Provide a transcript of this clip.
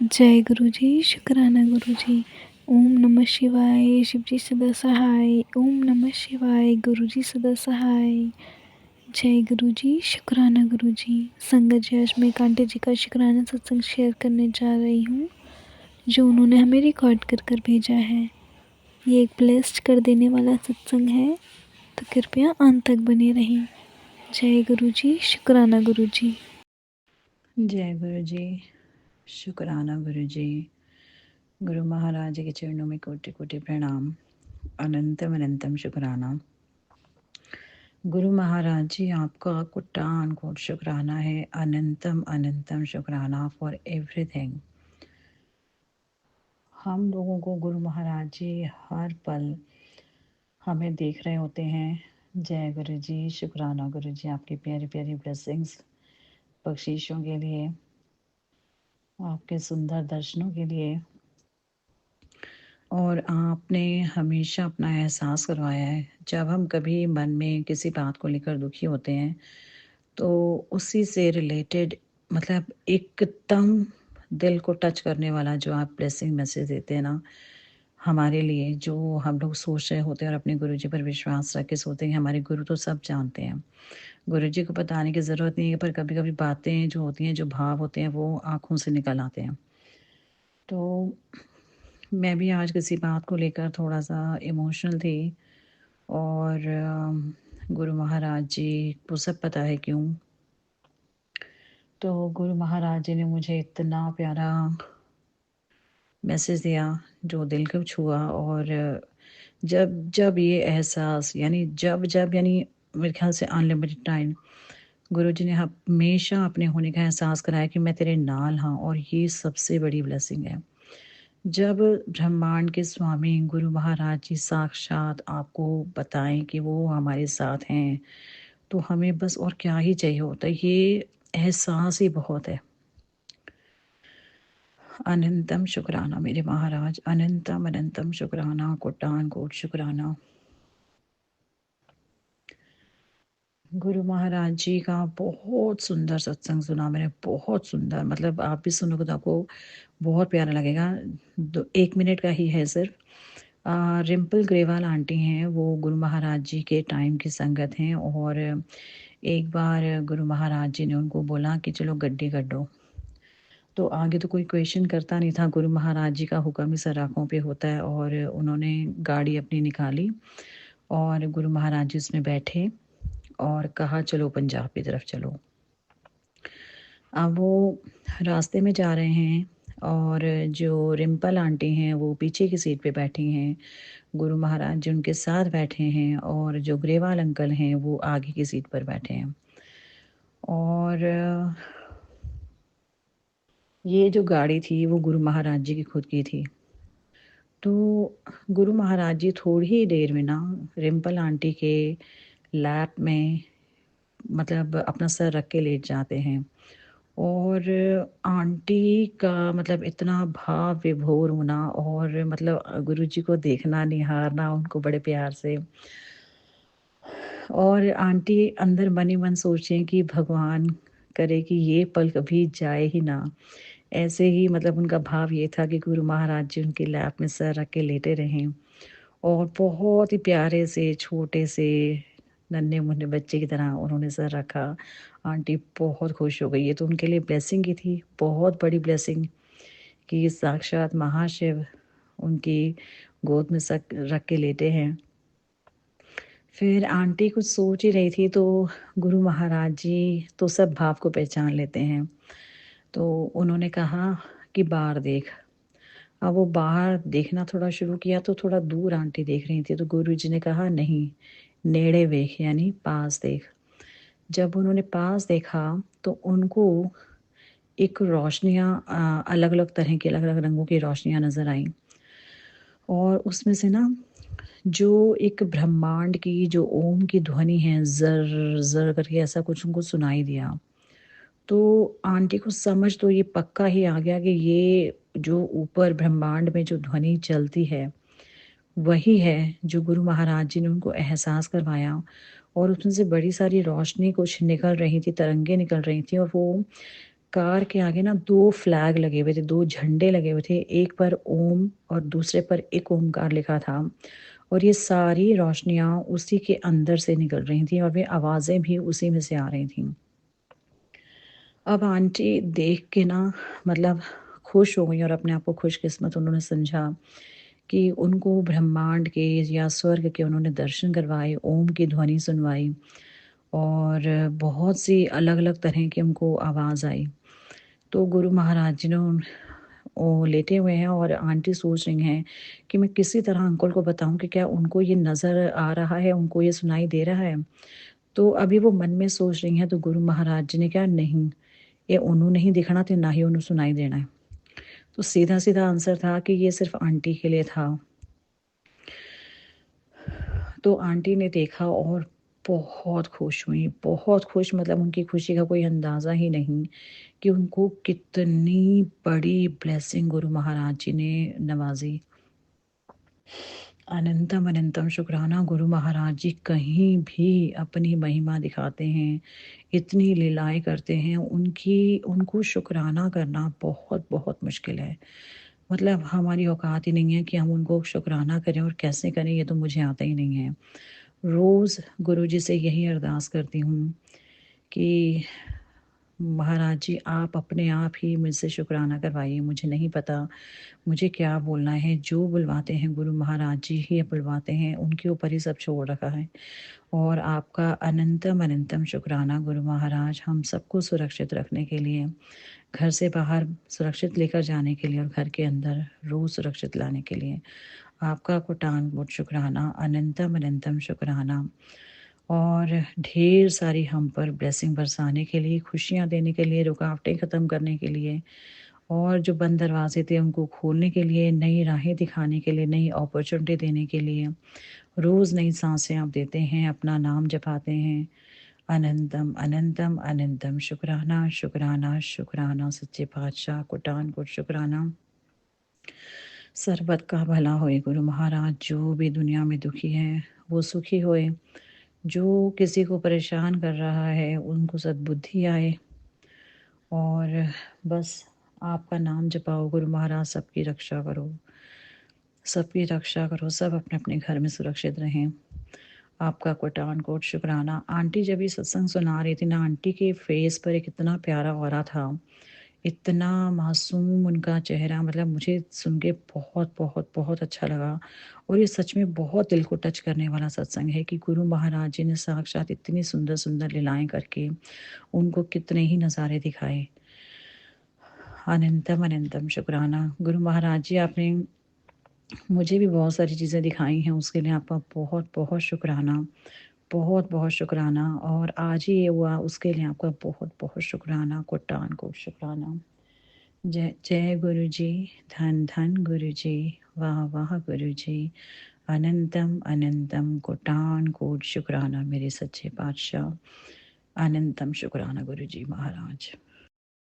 जय गुरु जी, शुक्राना गुरु जी। ओम नमः शिवाय, शिव जी सदा सहाय। ओम नमः शिवाय, गुरु जी सदा सहाय। जय गुरु जी, शुक्राना गुरु जी। संगत जी, आज मैं कांटे जी का शुक्राना सत्संग शेयर करने जा रही हूँ, जो उन्होंने हमें रिकॉर्ड कर कर भेजा है। ये एक ब्लेस्ड कर देने वाला सत्संग है, तो कृपया अंत तक बने रहें। जय गुरु जी, शुक्राना गुरु जी। जय गुरु जी, शुक्राना गुरु जी। गुरु महाराज के चरणों में कोटि कोटि प्रणाम, अनंतम अनंतम शुक्राना। गुरु महाराज जी, आपका कोटान कोट शुक्राना है, अनंतम अनंतम शुक्राना फॉर एवरीथिंग। हम लोगों को गुरु महाराज जी हर पल हमें देख रहे होते हैं। जय गुरु जी, शुक्राना गुरु जी, आपकी प्यारी प्यारी ब्लेसिंग्स, बख्शीशों के लिए, आपके सुंदर दर्शनों के लिए। और आपने हमेशा अपना एहसास करवाया है, जब हम कभी मन में किसी बात को लेकर दुखी होते हैं तो उसी से रिलेटेड मतलब एकदम दिल को टच करने वाला जो आप ब्लेसिंग मैसेज देते हैं ना हमारे लिए, जो हम लोग सोच रहे होते हैं और अपने गुरु जी पर विश्वास रख के सोचते हैं। हमारे गुरु तो सब जानते हैं, गुरु जी को बताने की ज़रूरत नहीं है, पर कभी कभी बातें जो होती हैं, जो भाव होते हैं, वो आँखों से निकल आते हैं। तो मैं भी आज किसी बात को लेकर थोड़ा-सा इमोशनल थी और गुरु महाराज जी को सब पता है क्यों। तो गुरु महाराज जी ने मुझे इतना प्यारा मैसेज दिया जो दिल को छुआ। और जब जब ये एहसास जब यानी मेरे ख्याल से अनलिमिटेड टाइम गुरु जी ने हमेशा अपने होने का एहसास कराया कि मैं तेरे नाल हाँ, और ये सबसे बड़ी ब्लेसिंग है। जब ब्रह्मांड के स्वामी गुरु महाराज जी साक्षात आपको बताएं कि वो हमारे साथ हैं, तो हमें बस और क्या ही चाहिए होता है। ये एहसास ही बहुत है। अनंतम शुक्राना मेरे महाराज, अनंतम अनंतम शुक्राना, कोटान कोट शुक्राना। गुरु महाराज जी का बहुत सुंदर सत्संग सुना मैंने, बहुत सुंदर। मतलब आप भी सुनोगे तो आपको बहुत प्यारा लगेगा। 1 मिनट का ही है सिर्फ। रिम्पल ग्रेवाल आंटी हैं, वो गुरु महाराज जी के टाइम की संगत हैं। और एक बार गुरु महाराज जी ने उनको बोला कि चलो गड्डी कड्डो। तो आगे तो कोई क्वेश्चन करता नहीं था, गुरु महाराज जी का हुक्म ही सर आँखों पे होता है। और उन्होंने गाड़ी अपनी निकाली और गुरु महाराज जी उसमें बैठे और कहा चलो पंजाब की तरफ चलो। अब वो रास्ते में जा रहे हैं और जो रिम्पल आंटी हैं वो पीछे की सीट पे बैठी हैं, गुरु महाराज जी उनके साथ बैठे हैं, और जो ग्रेवाल अंकल हैं वो आगे की सीट पर बैठे हैं। और ये जो गाड़ी थी वो गुरु महाराज जी की खुद की थी। तो गुरु महाराज जी थोड़ी ही देर में ना रिम्पल आंटी के लैप में मतलब अपना सर रख के लेट जाते हैं। और आंटी का मतलब इतना भाव विभोर होना, और मतलब गुरु जी को देखना, निहारना उनको बड़े प्यार से। और आंटी अंदर मन ही मन सोचें कि भगवान करे कि ये पल कभी जाए ही ना। ऐसे ही मतलब उनका भाव ये था कि गुरु महाराज जी उनके लैप में सर रख के लेटे रहें, और बहुत ही प्यारे से छोटे से नन्हे मुन्ने बच्चे की तरह उन्होंने सर रखा। आंटी बहुत खुश हो गई। ये तो उनके लिए ब्लेसिंग ही थी, बहुत बड़ी ब्लेसिंग, कि साक्षात महाशिव उनकी गोद में सर रख के लेटे हैं। फिर आंटी कुछ सोच ही रही थी, तो गुरु महाराज जी तो सब भाव को पहचान लेते हैं। तो उन्होंने कहा कि बाहर देख। अब वो बाहर देखना थोड़ा शुरू किया तो थोड़ा दूर आंटी देख रही थी, तो गुरु जी ने कहा नहीं, नेड़े देख, यानी पास देख। जब उन्होंने पास देखा तो उनको एक रोशनियाँ अलग अलग तरह की, अलग अलग रंगों की रोशनियाँ नज़र आईं। और उसमें से ना जो एक ब्रह्मांड की जो ओम की ध्वनि है, ज़र ज़र करके ऐसा कुछ उनको सुनाई दिया। तो आंटी को समझ तो ये पक्का ही आ गया कि ये जो ऊपर ब्रह्मांड में जो ध्वनि चलती है वही है जो गुरु महाराज जी ने उनको एहसास करवाया। और उसमें से बड़ी सारी रोशनी कुछ निकल रही थी, तरंगे निकल रही थी, और वो कार के आगे ना 2 फ्लैग लगे हुए थे, 2 झंडे लगे हुए थे। एक पर ओम और दूसरे पर एक ओमकार लिखा था और ये सारी रोशनियाँ उसी के अंदर से निकल रही थीं और वे आवाज़ें भी उसी में से आ रही थीं। अब आंटी देख के ना मतलब खुश हो गई और अपने आप को खुशकिस्मत उन्होंने समझा कि उनको ब्रह्मांड के या स्वर्ग के उन्होंने दर्शन करवाए, ओम की ध्वनि सुनवाई और बहुत सी अलग-अलग तरह की उनको आवाज़ आई। तो गुरु महाराज जी ने वो लेटे हुए हैं और आंटी सोच रही हैं कि मैं किसी तरह अंकल को बताऊँ कि क्या उनको ये नज़र आ रहा है, उनको ये सुनाई दे रहा है? तो अभी वो मन में सोच रही हैं तो गुरु महाराज जी ने कहा नहीं, ये ओनू नहीं दिखना ते ना ही ओनू सुनाई देना है। तो सीधा-सीधा आंसर था कि ये सिर्फ़ आंटी के लिए था। तो आंटी ने देखा और बहुत खुश हुईं, बहुत खुश मतलब उनकी खुशी का कोई अंदाज़ा ही नहीं कि उनको कितनी बड़ी ब्लेसिंग गुरु महाराज जी ने नवाज़ी। अनंतम अनंतम शुक्राना गुरु महाराज जी कहीं भी अपनी महिमा दिखाते हैं, इतनी लीलाएँ करते हैं, उनको शुक्राना करना बहुत-बहुत मुश्किल है। मतलब हमारी औकात ही नहीं है कि हम उनको शुक्राना करें और कैसे करें ये तो मुझे आता ही नहीं है। रोज़ गुरुजी से यही अरदास करती हूँ कि महाराज जी आप अपने आप ही मुझसे शुक्राना करवाइए, मुझे नहीं पता मुझे क्या बोलना है, जो बुलवाते हैं गुरु महाराज जी ही बुलवाते हैं, उनके ऊपर ही सब छोड़ रखा है। और आपका अनंतम अनंतम शुक्राना गुरु महाराज हम सबको सुरक्षित रखने के लिए, घर से बाहर सुरक्षित लेकर जाने के लिए और घर के अंदर रोज़ सुरक्षित लाने के लिए। आपका कोटान-कोट शुक्राना, अनंतम अनंतम शुक्राना और ढेर सारी हम पर ब्लेसिंग बरसाने के लिए, खुशियाँ देने के लिए, रुकावटें ख़त्म करने के लिए और जो बंद दरवाज़े थे उनको खोलने के लिए, नई राहें दिखाने के लिए, नई अपॉर्च्युनिटी देने के लिए, रोज़ नई साँसें आप देते हैं, अपना नाम जपाते हैं। अनंतम, अनंतम, अनंतम शुक्राना, शुक्राना, शुक्राना सच्चे पातशाह कोटान-कोट शुक्राना। सर्बत का भला होए गुरु महाराज, जो भी दुनिया में दुखी है, वो सुखी होए। जो किसी को परेशान कर रहा है, उनको सद्बुद्धि आए और बस आपका नाम जपाओ गुरु महाराज, सबकी रक्षा करो, सबकी रक्षा करो, सब अपने-अपने घर में सुरक्षित रहें। आपका कोटान-कोट शुक्राना। आंटी जब ये सत्संग सुना रही थी ना, आंटी के फेस पर एक इतना प्यारा ऑरा था, इतना मासूम उनका चेहरा मतलब मुझे सुन के बहुत अच्छा लगा और ये सच में बहुत दिल को टच करने वाला सत्संग है कि गुरु महाराज जी ने साक्षात इतनी सुंदर-सुंदर लीलाएँ करके उनको कितने ही नज़ारे दिखाए। अनंतम अनंतम शुक्राना। गुरु महाराज जी आपने मुझे भी बहुत सारी चीज़ें दिखाई हैं, उसके लिए आपका बहुत-बहुत शुक्राना। बहुत-बहुत शुक्राना और आज ही ये हुआ उसके लिए आपका बहुत-बहुत शुक्राना, कोटान-कोट शुक्राना। जय जय गुरु जी, धन धन गुरु जी, वाह वाह गुरु जी, अनंतम अनंतम कोटान-कोट शुक्राना मेरे सच्चे पातशाह। अनंतम शुक्राना गुरु जी महाराज।